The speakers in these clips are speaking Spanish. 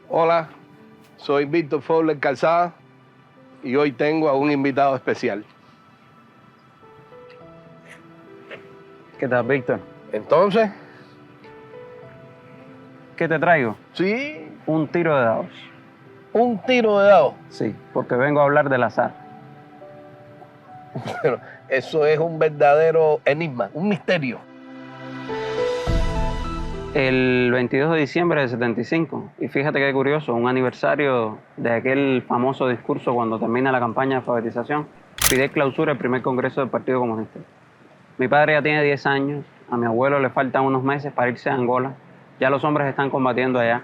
Hola, soy Víctor Fowler Calzada y hoy tengo a un invitado especial. ¿Qué tal, Víctor? Entonces, ¿Qué te traigo? sí, Un tiro de dados. un tiro de dados. Sí, porque vengo a hablar del azar. Pero eso es un verdadero enigma, un misterio. El 22 de diciembre del 75, y fíjate qué curioso, un aniversario de aquel famoso discurso cuando termina la campaña de alfabetización, Fidel clausura el primer congreso del Partido Comunista. Mi padre ya tiene 10 años, a mi abuelo le faltan unos meses para irse a Angola, ya los hombres están combatiendo allá,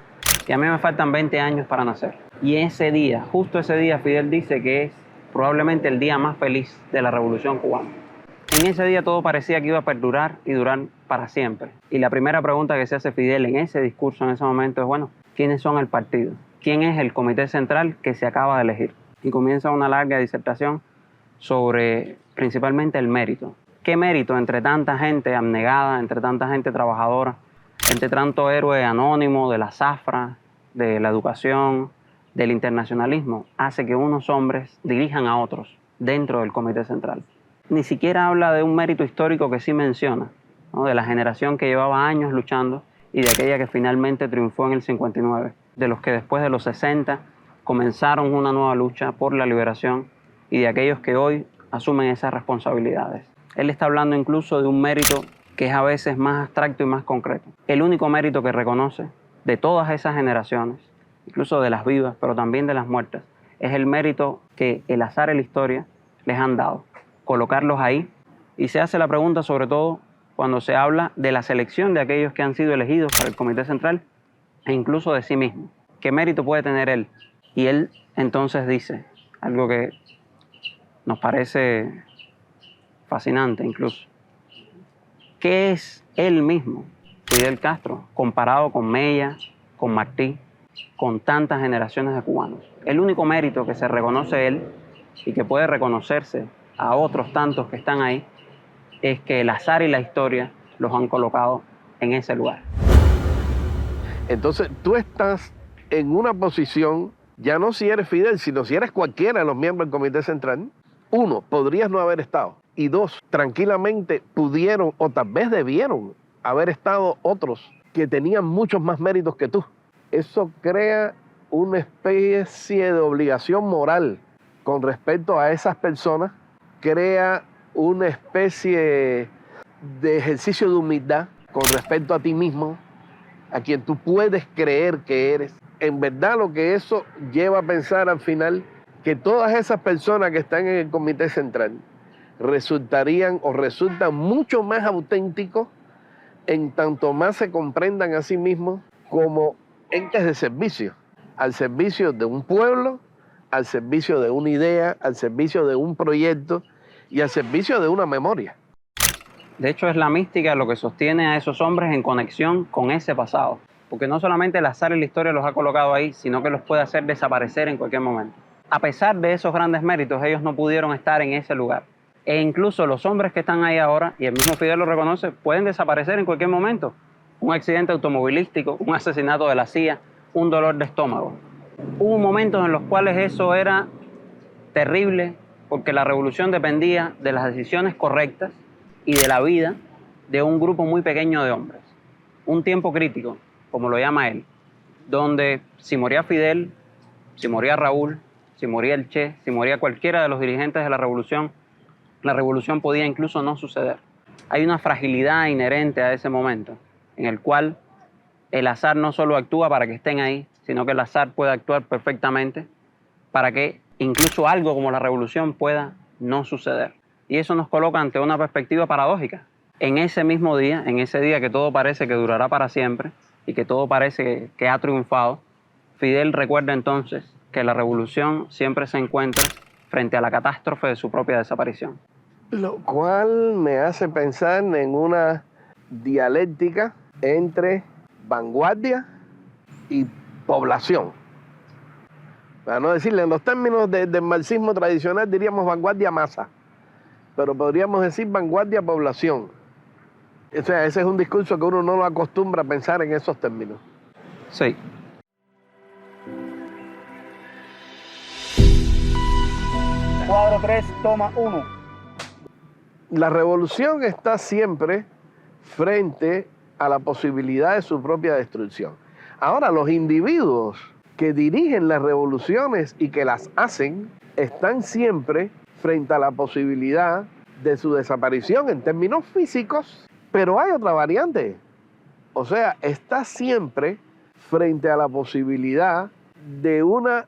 y a mí me faltan 20 años para nacer. Y ese día, justo ese día, Fidel dice que es probablemente el día más feliz de la Revolución Cubana. En ese día todo parecía que iba a perdurar y durar para siempre. Y la primera pregunta que se hace Fidel en ese discurso, en ese momento, es, bueno, ¿quiénes son el partido? ¿Quién es el comité central que se acaba de elegir? Y comienza una larga disertación sobre principalmente el mérito. ¿Qué mérito entre tanta gente abnegada, entre tanta gente trabajadora, entre tanto héroe anónimo de la zafra, de la educación, del internacionalismo, hace que unos hombres dirijan a otros dentro del comité central? Ni siquiera habla de un mérito histórico que sí menciona, ¿no? De la generación que llevaba años luchando y de aquella que finalmente triunfó en el 59, de los que después de los 60 comenzaron una nueva lucha por la liberación y de aquellos que hoy asumen esas responsabilidades. Él está hablando incluso de un mérito que es a veces más abstracto y más concreto. El único mérito que reconoce de todas esas generaciones, incluso de las vivas, pero también de las muertas, es el mérito que el azar y la historia les han dado. Colocarlos ahí, y se hace la pregunta sobre todo cuando se habla de la selección de aquellos que han sido elegidos para el Comité Central e incluso de sí mismo. ¿Qué mérito puede tener él? Y él entonces dice algo que nos parece fascinante incluso. ¿Qué es él mismo, Fidel Castro, comparado con Mella, con Martí, con tantas generaciones de cubanos? El único mérito que se reconoce él y que puede reconocerse a otros tantos que están ahí, es que el azar y la historia los han colocado en ese lugar. Entonces, tú estás en una posición, ya no si eres Fidel, sino si eres cualquiera de los miembros del Comité Central. Uno, podrías no haber estado. Y dos, tranquilamente pudieron o tal vez debieron haber estado otros que tenían muchos más méritos que tú. Eso crea una especie de obligación moral con respecto a esas personas, crea una especie de ejercicio de humildad con respecto a ti mismo, a quien tú puedes creer que eres. En verdad lo que eso lleva a pensar al final, que todas esas personas que están en el Comité Central resultarían o resultan mucho más auténticos en tanto más se comprendan a sí mismos como entes de servicio, al servicio de un pueblo, al servicio de una idea, al servicio de un proyecto y al servicio de una memoria. De hecho, es la mística lo que sostiene a esos hombres en conexión con ese pasado. Porque no solamente el azar y la historia los ha colocado ahí, sino que los puede hacer desaparecer en cualquier momento. A pesar de esos grandes méritos, ellos no pudieron estar en ese lugar. E incluso los hombres que están ahí ahora, y el mismo Fidel lo reconoce, pueden desaparecer en cualquier momento. Un accidente automovilístico, un asesinato de la CIA, un dolor de estómago. Hubo momentos en los cuales eso era terrible, porque la revolución dependía de las decisiones correctas y de la vida de un grupo muy pequeño de hombres. Un tiempo crítico, como lo llama él, donde si moría Fidel, si moría Raúl, si moría el Che, si moría cualquiera de los dirigentes de la revolución podía incluso no suceder. Hay una fragilidad inherente a ese momento, en el cual el azar no solo actúa para que estén ahí, sino que el azar puede actuar perfectamente para que incluso algo como la revolución pueda no suceder. Y eso nos coloca ante una perspectiva paradójica. En ese mismo día, en ese día que todo parece que durará para siempre y que todo parece que ha triunfado, Fidel recuerda entonces que la revolución siempre se encuentra frente a la catástrofe de su propia desaparición. Lo cual me hace pensar en una dialéctica entre vanguardia y población. Para no decirle, en los términos del marxismo tradicional diríamos vanguardia masa, pero podríamos decir vanguardia población. O sea, ese es un discurso que uno no lo acostumbra a pensar en esos términos. Sí. Cuadro 3, toma 1. La revolución está siempre frente a la posibilidad de su propia destrucción. Ahora, los individuos que dirigen las revoluciones y que las hacen están siempre frente a la posibilidad de su desaparición en términos físicos, pero hay otra variante. O sea, está siempre frente a la posibilidad de una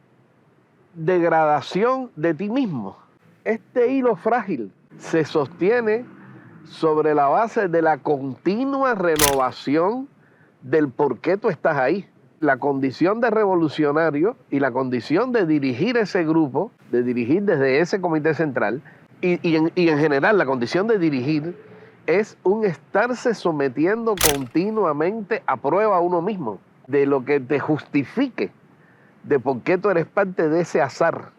degradación de ti mismo. Este hilo frágil se sostiene sobre la base de la continua renovación del por qué tú estás ahí. La condición de revolucionario y la condición de dirigir ese grupo, de dirigir desde ese comité central, y en general la condición de dirigir es un estarse sometiendo continuamente a prueba a uno mismo, de lo que te justifique, de por qué tú eres parte de ese azar.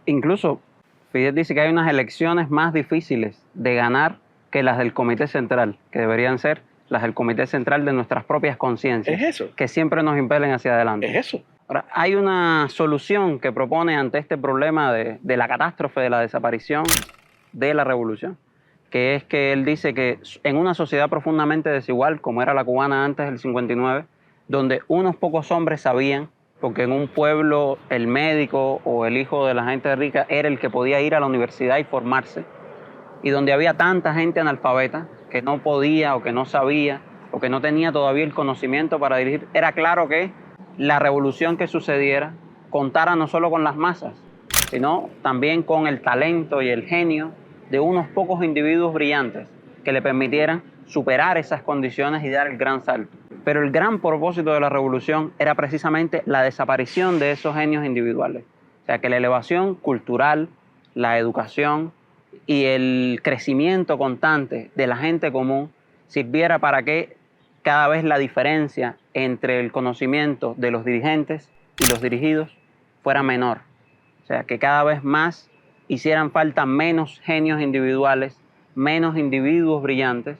Incluso Fidel dice que hay unas elecciones más difíciles de ganar que las del Comité Central, que deberían ser las del Comité Central de nuestras propias conciencias. Es eso. Que siempre nos impelen hacia adelante. Es eso. Ahora, hay una solución que propone ante este problema de la catástrofe de la desaparición de la revolución, que es que él dice que en una sociedad profundamente desigual, como era la cubana antes del 59, donde unos pocos hombres sabían, porque en un pueblo el médico o el hijo de la gente rica era el que podía ir a la universidad y formarse, y donde había tanta gente analfabeta que no podía o que no sabía o que no tenía todavía el conocimiento para dirigir, era claro que la revolución que sucediera contara no solo con las masas, sino también con el talento y el genio de unos pocos individuos brillantes que le permitieran superar esas condiciones y dar el gran salto. Pero el gran propósito de la revolución era precisamente la desaparición de esos genios individuales. O sea, que la elevación cultural, la educación y el crecimiento constante de la gente común sirviera para que cada vez la diferencia entre el conocimiento de los dirigentes y los dirigidos fuera menor. O sea, que cada vez más hicieran falta menos genios individuales, menos individuos brillantes,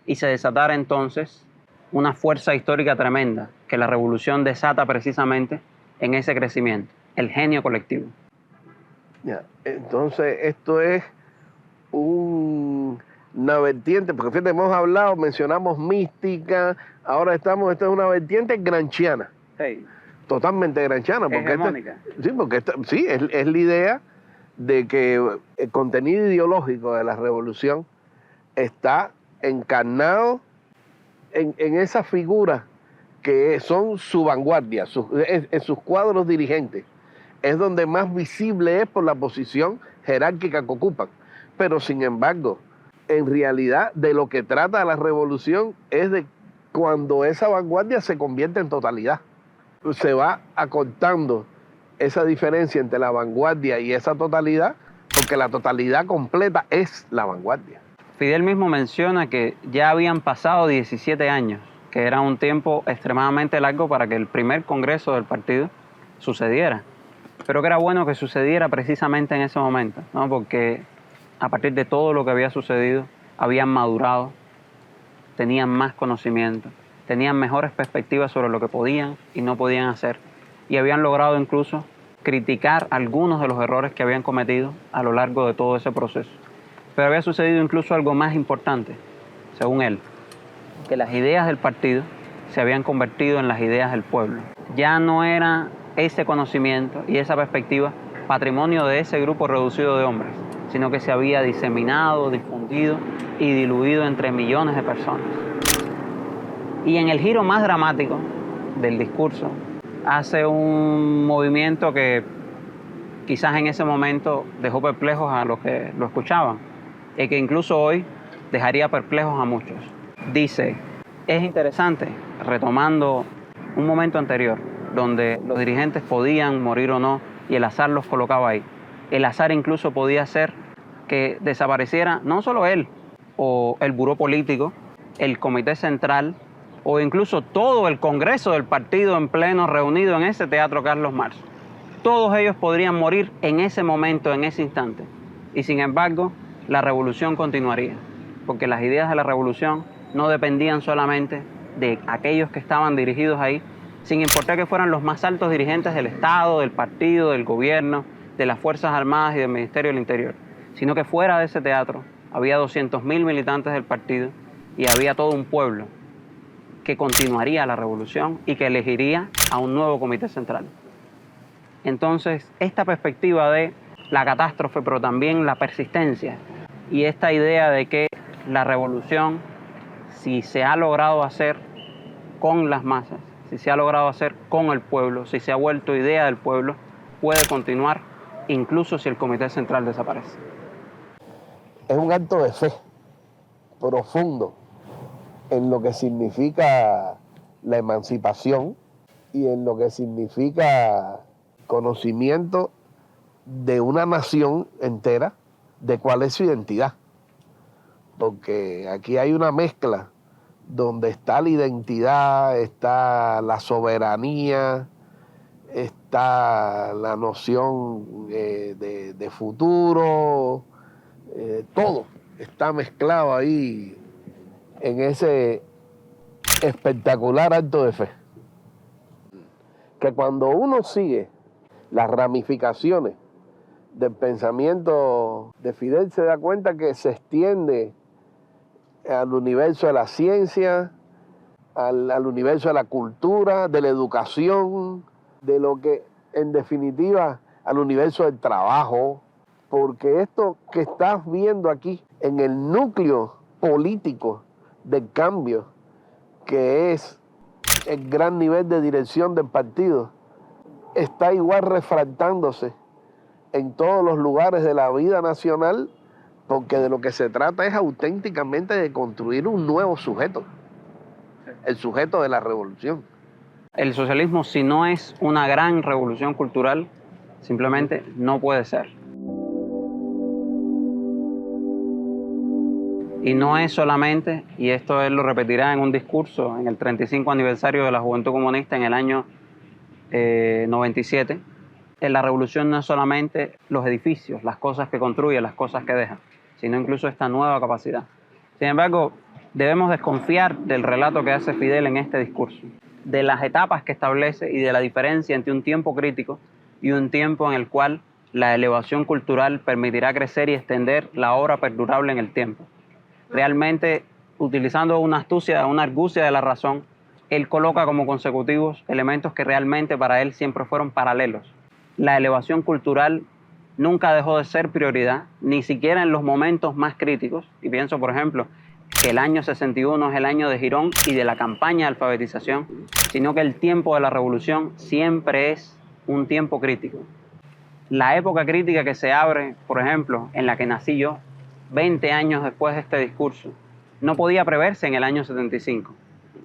y se desatara entonces una fuerza histórica tremenda que la revolución desata precisamente en ese crecimiento, el genio colectivo. Ya, entonces esto es una vertiente, porque fíjate, hemos hablado, mencionamos mística, ahora esta es una vertiente gramsciana, Sí. totalmente gramsciana, porque Hegemónica. sí, es la idea de que el contenido ideológico de la revolución está encarnado en esas figuras que son su vanguardia, en sus cuadros dirigentes. Es donde más visible es por la posición jerárquica que ocupan. Pero sin embargo, en realidad de lo que trata la revolución es de cuando esa vanguardia se convierte en totalidad. Se va acortando esa diferencia entre la vanguardia y esa totalidad, porque la totalidad completa es la vanguardia. Fidel mismo menciona que ya habían pasado 17 años, que era un tiempo extremadamente largo para que el primer congreso del partido sucediera. Pero que era bueno que sucediera precisamente en ese momento, ¿no? Porque a partir de todo lo que había sucedido, habían madurado, tenían más conocimiento, tenían mejores perspectivas sobre lo que podían y no podían hacer, y habían logrado incluso criticar algunos de los errores que habían cometido a lo largo de todo ese proceso. Pero había sucedido incluso algo más importante, según él, que las ideas del partido se habían convertido en las ideas del pueblo. Ya no era ese conocimiento y esa perspectiva patrimonio de ese grupo reducido de hombres, sino que se había diseminado, difundido y diluido entre millones de personas. Y en el giro más dramático del discurso, hace un movimiento que quizás en ese momento dejó perplejos a los que lo escuchaban, y que incluso hoy dejaría perplejos a muchos. Dice, es interesante, retomando un momento anterior, donde los dirigentes podían morir o no, y el azar los colocaba ahí. El azar incluso podía hacer que desapareciera no solo él, o el buró político, el comité central, o incluso todo el Congreso del partido en pleno reunido en ese Teatro Carlos Marx. Todos ellos podrían morir en ese momento, en ese instante. Y sin embargo, la revolución continuaría, porque las ideas de la revolución no dependían solamente de aquellos que estaban dirigidos ahí, sin importar que fueran los más altos dirigentes del Estado, del partido, del gobierno, de las Fuerzas Armadas y del Ministerio del Interior, sino que fuera de ese teatro había 200.000 militantes del partido y había todo un pueblo que continuaría la revolución y que elegiría a un nuevo comité central. Entonces, esta perspectiva de la catástrofe, pero también la persistencia, y esta idea de que la revolución, si se ha logrado hacer con las masas, si se ha logrado hacer con el pueblo, si se ha vuelto idea del pueblo, puede continuar incluso si el comité central desaparece. Es un acto de fe profundo en lo que significa la emancipación y en lo que significa conocimiento de una nación entera de cuál es su identidad. Porque aquí hay una mezcla donde está la identidad, está la soberanía, está la noción de futuro, todo está mezclado ahí en ese espectacular acto de fe. Que cuando uno sigue las ramificaciones del pensamiento de Fidel, se da cuenta que se extiende al universo de la ciencia, al universo de la cultura, de la educación, de lo que, en definitiva, al universo del trabajo, porque esto que estás viendo aquí, en el núcleo político del cambio, que es el gran nivel de dirección del partido, está igual refractándose en todos los lugares de la vida nacional, porque de lo que se trata es auténticamente de construir un nuevo sujeto, el sujeto de la revolución. El socialismo, si no es una gran revolución cultural, simplemente no puede ser. Y no es solamente, y esto él lo repetirá en un discurso en el 35 aniversario de la Juventud Comunista en el año 97, la revolución no es solamente los edificios, las cosas que construye, las cosas que deja, sino incluso esta nueva capacidad. Sin embargo, debemos desconfiar del relato que hace Fidel en este discurso, de las etapas que establece y de la diferencia entre un tiempo crítico y un tiempo en el cual la elevación cultural permitirá crecer y extender la obra perdurable en el tiempo. Realmente, utilizando una astucia, una argucia de la razón, él coloca como consecutivos elementos que realmente para él siempre fueron paralelos. La elevación cultural nunca dejó de ser prioridad, ni siquiera en los momentos más críticos. Y pienso, por ejemplo, que el año 61 es el año de Girón y de la campaña de alfabetización, sino que el tiempo de la revolución siempre es un tiempo crítico. La época crítica que se abre, por ejemplo, en la que nací yo, 20 años después de este discurso, no podía preverse en el año 75,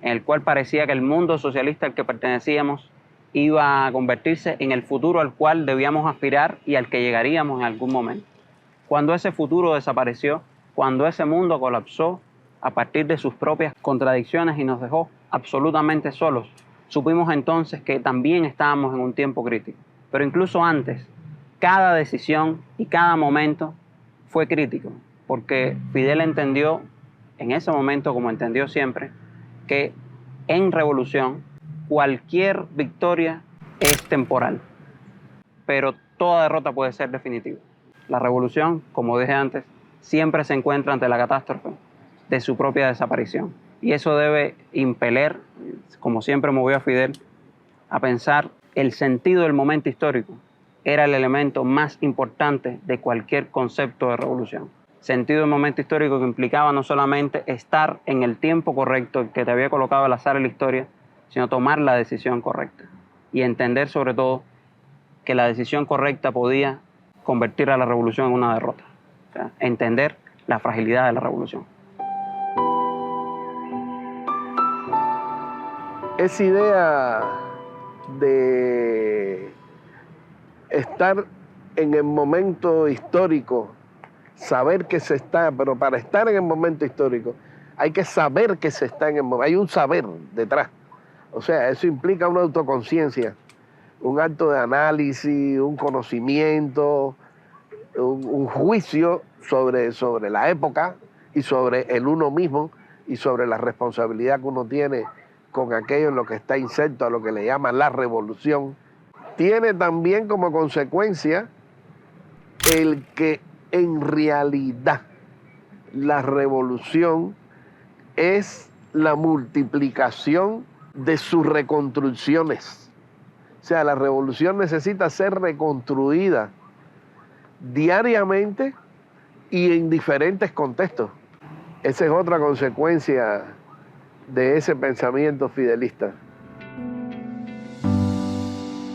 en el cual parecía que el mundo socialista al que pertenecíamos iba a convertirse en el futuro al cual debíamos aspirar y al que llegaríamos en algún momento. Cuando ese futuro desapareció, cuando ese mundo colapsó a partir de sus propias contradicciones y nos dejó absolutamente solos, supimos entonces que también estábamos en un tiempo crítico. Pero incluso antes, cada decisión y cada momento fue crítico, porque Fidel entendió en ese momento, como entendió siempre, que en revolución cualquier victoria es temporal, pero toda derrota puede ser definitiva. La revolución, como dije antes, siempre se encuentra ante la catástrofe de su propia desaparición. Y eso debe impeler, como siempre movió a Fidel, a pensar el sentido del momento histórico era el elemento más importante de cualquier concepto de revolución. Sentido del momento histórico que implicaba no solamente estar en el tiempo correcto que te había colocado el azar en la historia, sino tomar la decisión correcta y entender sobre todo que la decisión correcta podía convertir a la revolución en una derrota. O sea, entender la fragilidad de la revolución. Esa idea de estar en el momento histórico, saber que se está, pero para estar en el momento histórico hay que saber que se está en el momento, hay un saber detrás. O sea, eso implica una autoconciencia, un acto de análisis, un conocimiento, un juicio sobre la época y sobre el uno mismo y sobre la responsabilidad que uno tiene con aquello en lo que está inserto a lo que le llaman la revolución. Tiene también como consecuencia el que en realidad la revolución es la multiplicación de sus reconstrucciones. O sea, la revolución necesita ser reconstruida diariamente y en diferentes contextos. Esa es otra consecuencia de ese pensamiento fidelista.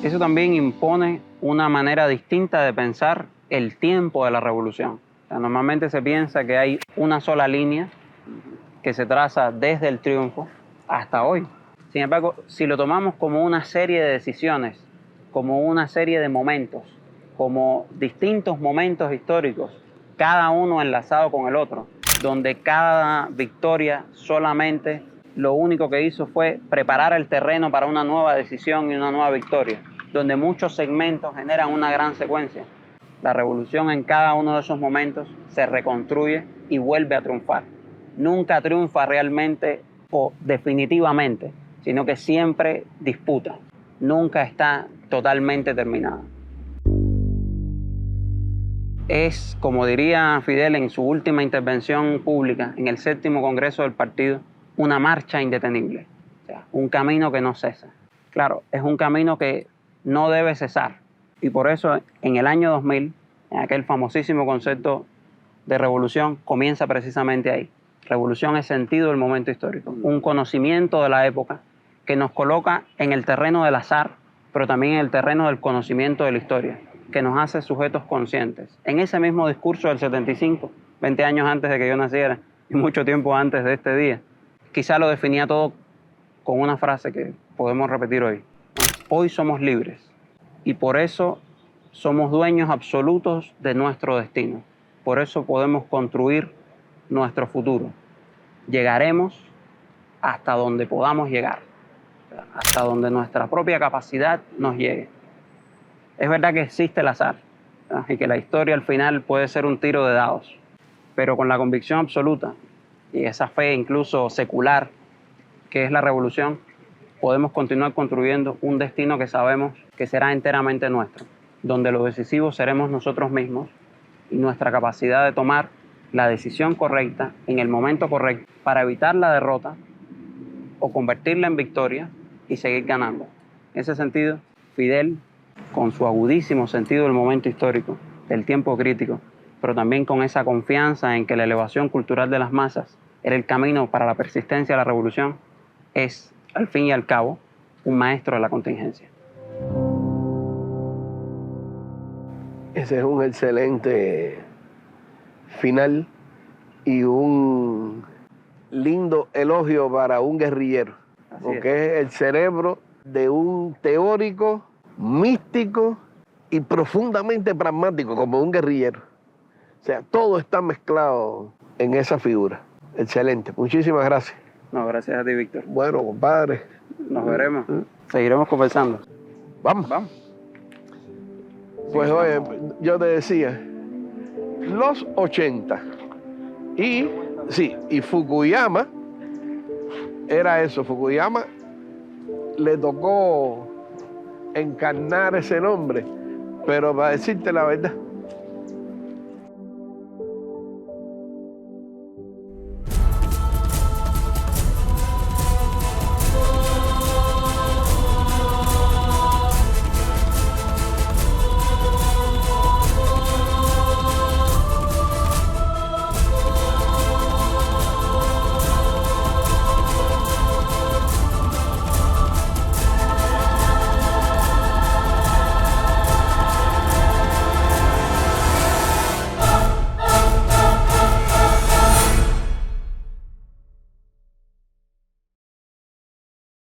Eso también impone una manera distinta de pensar el tiempo de la revolución. O sea, normalmente se piensa que hay una sola línea que se traza desde el triunfo hasta hoy. Sin embargo, si lo tomamos como una serie de decisiones, como una serie de momentos, como distintos momentos históricos, cada uno enlazado con el otro, donde cada victoria solamente lo único que hizo fue preparar el terreno para una nueva decisión y una nueva victoria, donde muchos segmentos generan una gran secuencia. La revolución en cada uno de esos momentos se reconstruye y vuelve a triunfar. Nunca triunfa realmente o definitivamente, sino que siempre disputa. Nunca está totalmente terminada. Es, como diría Fidel en su última intervención pública en el 7º Congreso del Partido, una marcha indetenible. O sea, un camino que no cesa. Claro, es un camino que no debe cesar. Y por eso en el año 2000, en aquel famosísimo concepto de revolución, comienza precisamente ahí. Revolución es sentido del momento histórico, un conocimiento de la época que nos coloca en el terreno del azar, pero también en el terreno del conocimiento de la historia, que nos hace sujetos conscientes. En ese mismo discurso del 75, 20 años antes de que yo naciera y mucho tiempo antes de este día, quizá lo definía todo con una frase que podemos repetir hoy. Hoy somos libres y por eso somos dueños absolutos de nuestro destino. Por eso podemos construir nuestro futuro. Llegaremos hasta donde podamos llegar, hasta donde nuestra propia capacidad nos llegue. Es verdad que existe el azar, ¿no? Y que la historia al final puede ser un tiro de dados, pero con la convicción absoluta y esa fe incluso secular que es la revolución, podemos continuar construyendo un destino que sabemos que será enteramente nuestro, donde lo decisivo seremos nosotros mismos y nuestra capacidad de tomar la decisión correcta en el momento correcto para evitar la derrota o convertirla en victoria y seguir ganando. En ese sentido, Fidel, con su agudísimo sentido del momento histórico, del tiempo crítico, pero también con esa confianza en que la elevación cultural de las masas era el camino para la persistencia de la revolución, es, al fin y al cabo, un maestro de la contingencia. Ese es un excelente final y un lindo elogio para un guerrillero, porque es el cerebro de un teórico, místico y profundamente pragmático, como un guerrillero. O sea, todo está mezclado en esa figura. Excelente, muchísimas gracias. No, gracias a ti, Víctor. Bueno, compadre. Nos veremos. Seguiremos conversando. Vamos. Pues oye, yo te decía, los 80. Y Fukuyama era eso. Fukuyama le tocó encarnar ese nombre. Pero para decirte la verdad,